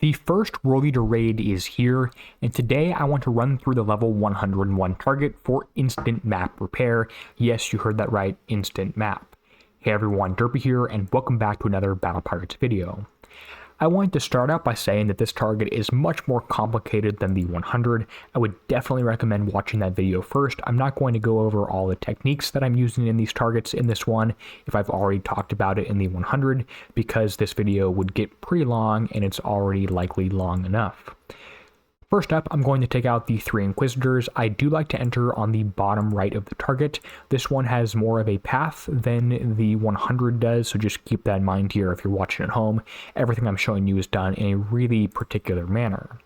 The first Worldeater raid is here, and today I want to run through the level 101 target for instant map repair. Yes, you heard that right, instant map. Hey everyone, Derpy here, and welcome back to another Battle Pirates video. I wanted to start out by saying that this target is much more complicated than the 100. I would definitely recommend watching that video first. I'm not going to go over all the techniques that I'm using in these targets in this one if I've already talked about it in the 100, because this video would get pretty long and it's already likely long enough. First up, I'm going to take out the 3 Inquisitors. I do like to enter on the bottom right of the target. This one has more of a path than the 100 does, so just keep that in mind here if you're watching at home. Everything I'm showing you is done in a really particular manner.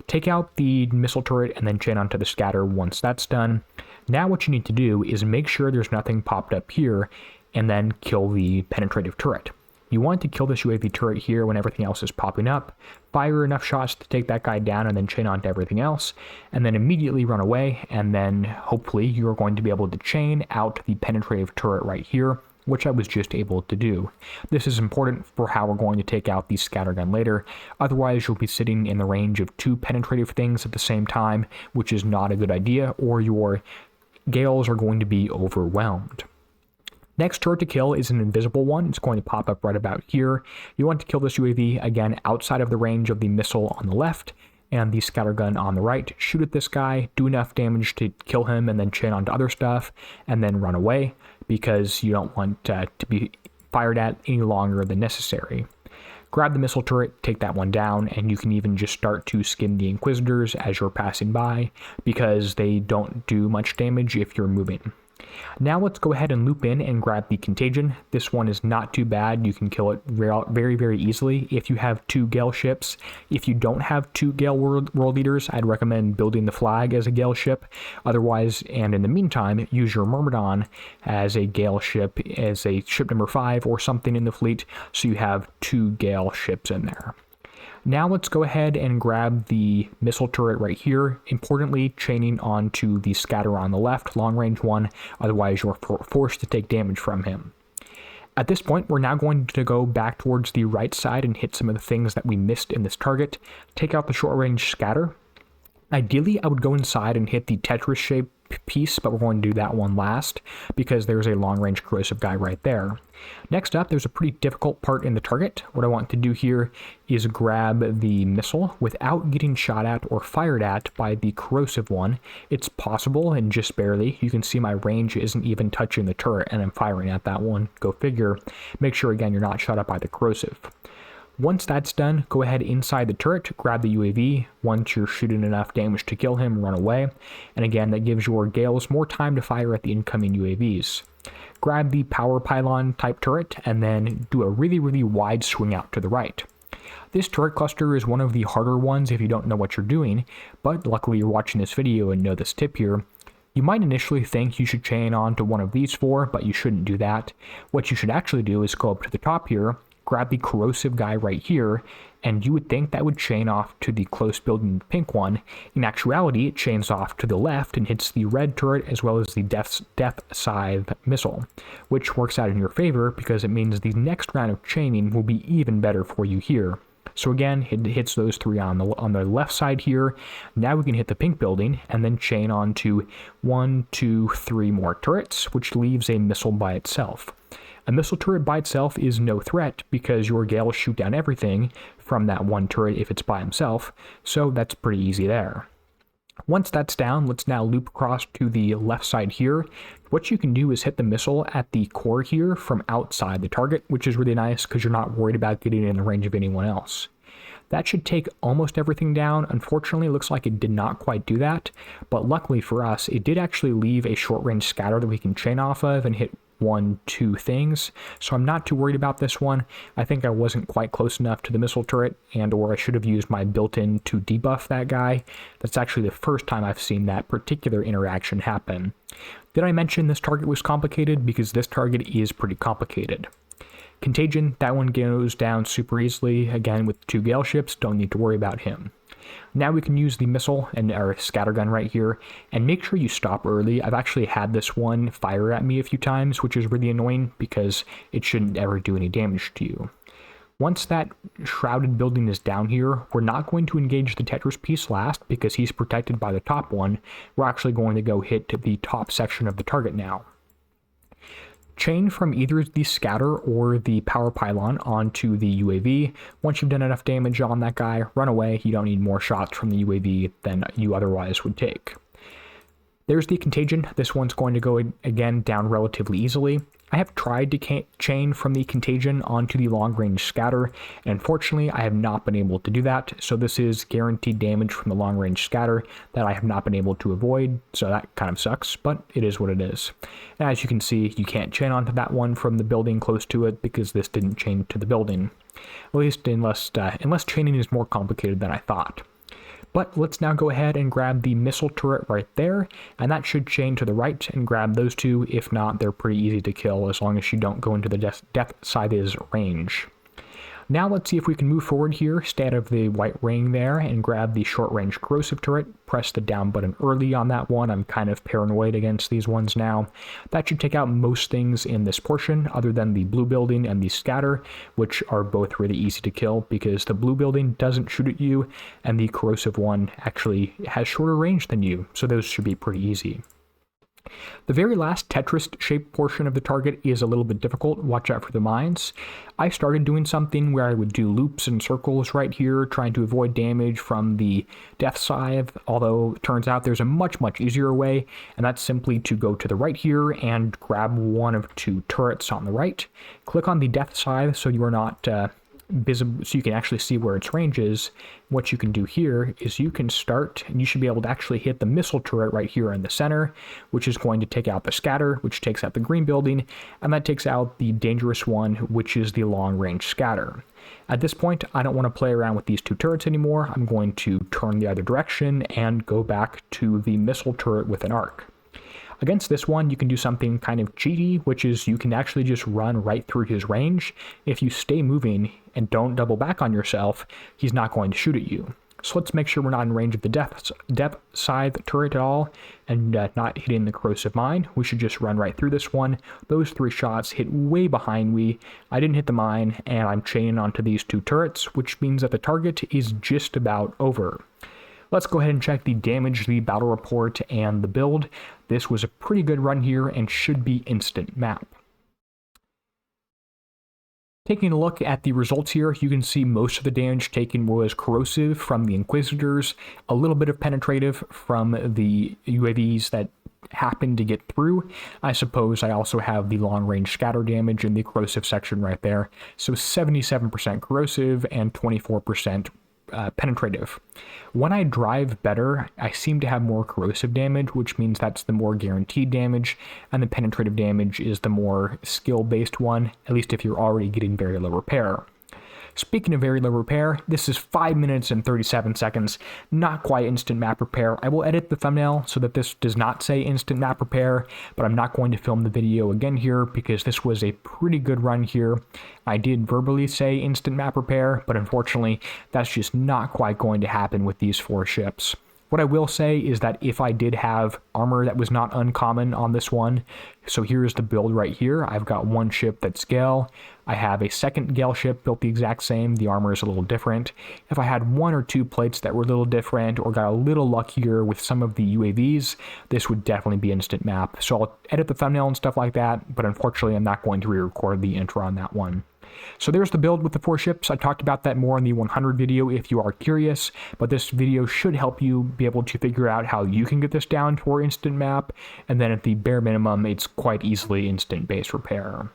Take out the missile turret and then chain onto the scatter once that's done. Now what you need to do is make sure there's nothing popped up here and then kill the penetrative turret. You want to kill this UAV turret here when everything else is popping up, fire enough shots to take that guy down and then chain onto everything else, and then immediately run away, and then hopefully you're going to be able to chain out the penetrative turret right here, which I was just able to do. This is important for how we're going to take out the scattergun later, otherwise you'll be sitting in the range of 2 penetrative things at the same time, which is not a good idea, or your gales are going to be overwhelmed. Next turret to kill is an invisible one. It's going to pop up right about here. You want to kill this UAV, again, outside of the range of the missile on the left and the scattergun on the right. Shoot at this guy, do enough damage to kill him, and then chain onto other stuff, and then run away, because you don't want to be fired at any longer than necessary. Grab the missile turret, take that one down, and you can even just start to skin the Inquisitors as you're passing by, because they don't do much damage if you're moving. Now let's go ahead and loop in and grab the Contagion. This one is not too bad. You can kill it very, very easily if you have 2 Gale ships. If you don't have 2 Gale Worldeaters, I'd recommend building the Flag as a Gale ship. Otherwise, and in the meantime, use your Myrmidon as a Gale ship, as a ship number 5 or something in the fleet, so you have 2 Gale ships in there. Now let's go ahead and grab the missile turret right here, importantly chaining onto the scatter on the left, long range one, otherwise you're forced to take damage from him. At this point, we're now going to go back towards the right side and hit some of the things that we missed in this target. Take out the short range scatter. Ideally, I would go inside and hit the Tetris shape piece, but we're going to do that one last because there's a long-range corrosive guy right there. Next up, there's a pretty difficult part in the target. What I want to do here is grab the missile without getting shot at or fired at by the corrosive one. It's possible, and just barely. You can see my range isn't even touching the turret, and I'm firing at that one. Go figure. Make sure, again, you're not shot at by the corrosive. Once that's done, go ahead inside the turret, grab the UAV. Once you're shooting enough damage to kill him, run away. And again, that gives your Gales more time to fire at the incoming UAVs. Grab the power pylon type turret, and then do a really wide swing out to the right. This turret cluster is one of the harder ones if you don't know what you're doing, but luckily you're watching this video and know this tip here. You might initially think you should chain on to one of these 4, but you shouldn't do that. What you should actually do is go up to the top here, grab the corrosive guy right here, and you would think that would chain off to the close building pink one. In actuality, it chains off to the left and hits the red turret as well as the death scythe missile, which works out in your favor because it means the next round of chaining will be even better for you here. So again, it hits those 3 on the left side here. Now we can hit the pink building and then chain on to 1, 2, 3 more turrets, which leaves a missile by itself. A missile turret by itself is no threat because your Gales shoot down everything from that one turret if it's by himself, so that's pretty easy there. Once that's down, let's now loop across to the left side here. What you can do is hit the missile at the core here from outside the target, which is really nice because you're not worried about getting in the range of anyone else. That should take almost everything down. Unfortunately, it looks like it did not quite do that, but luckily for us, it did actually leave a short-range scatter that we can chain off of and hit 1, 2 things, so I'm not too worried about this one. I think I wasn't quite close enough to the missile turret, or I should have used my built-in to debuff that guy. That's actually the first time I've seen that particular interaction happen. Did I mention this target was complicated? Because this target is pretty complicated. Contagion, that one goes down super easily. Again, with 2 Gale ships, don't need to worry about him. Now we can use the missile and our scattergun right here, and make sure you stop early. I've actually had this one fire at me a few times, which is really annoying because it shouldn't ever do any damage to you. Once that shrouded building is down here, we're not going to engage the Tetris piece last because he's protected by the top one. We're actually going to go hit the top section of the target now. Chain from either the scatter or the power pylon onto the UAV. Once you've done enough damage on that guy, run away. You don't need more shots from the UAV than you otherwise would take. There's the contagion. This one's going to go again down relatively easily. I have tried to chain from the contagion onto the long-range scatter, and unfortunately I have not been able to do that, so this is guaranteed damage from the long-range scatter that I have not been able to avoid, so that kind of sucks, but it is what it is. And as you can see, you can't chain onto that one from the building close to it because this didn't chain to the building, at least unless chaining is more complicated than I thought. But let's now go ahead and grab the missile turret right there, and that should chain to the right and grab those two. If not, they're pretty easy to kill as long as you don't go into the death scythe's range. Now let's see if we can move forward here, stay out of the white ring there, and grab the short-range corrosive turret. Press the down button early on that one. I'm kind of paranoid against these ones now. That should take out most things in this portion, other than the blue building and the scatter, which are both really easy to kill because the blue building doesn't shoot at you, and the corrosive one actually has shorter range than you, so those should be pretty easy. The very last Tetris-shaped portion of the target is a little bit difficult. Watch out for the mines. I started doing something where I would do loops and circles right here, trying to avoid damage from the death scythe, although it turns out there's a much easier way, and that's simply to go to the right here and grab one of two turrets on the right. Click on the death scythe so you are not visible, so you can actually see where its range is. What you can do here is you can start, and you should be able to actually hit the missile turret right here in the center, which is going to take out the scatter, which takes out the green building, and that takes out the dangerous one, which is the long-range scatter. At this point, I don't want to play around with these two turrets anymore. I'm going to turn the other direction and go back to the missile turret with an arc. Against this one, you can do something kind of cheaty, which is you can actually just run right through his range. If you stay moving and don't double back on yourself, he's not going to shoot at you. So let's make sure we're not in range of the depth scythe turret at all, and not hitting the corrosive mine. We should just run right through this one. Those three shots hit way behind me. I didn't hit the mine, and I'm chaining onto these two turrets, which means that the target is just about over. Let's go ahead and check the damage, the battle report, and the build. This was a pretty good run here and should be instant map. Taking a look at the results here, you can see most of the damage taken was corrosive from the Inquisitors, a little bit of penetrative from the UAVs that happened to get through. I suppose I also have the long-range scatter damage in the corrosive section right there, so 77% corrosive and 24% penetrative. When I drive better, I seem to have more corrosive damage, which means that's the more guaranteed damage, and the penetrative damage is the more skill-based one, at least if you're already getting very low repair. Speaking of very low repair, this is 5 minutes and 37 seconds, not quite instant map repair. I will edit the thumbnail so that this does not say instant map repair, but I'm not going to film the video again here because this was a pretty good run here. I did verbally say instant map repair, but unfortunately, that's just not quite going to happen with these four ships. What I will say is that if I did have armor that was not uncommon on this one, so here's the build right here. I've got one ship that's Gale. I have a second Gale ship built the exact same. The armor is a little different. If I had one or two plates that were a little different or got a little luckier with some of the UAVs, this would definitely be instant map. So I'll edit the thumbnail and stuff like that, but unfortunately I'm not going to re-record the intro on that one. So there's the build with the 4 ships. I talked about that more in the 100 video if you are curious, but this video should help you be able to figure out how you can get this down for instant map, and then at the bare minimum, it's quite easily instant base repair.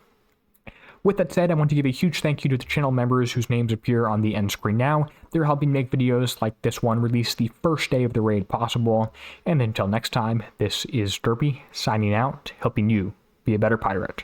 With that said, I want to give a huge thank you to the channel members whose names appear on the end screen now. They're helping make videos like this one released the first day of the raid possible. And until next time, this is Derpy signing out, helping you be a better pirate.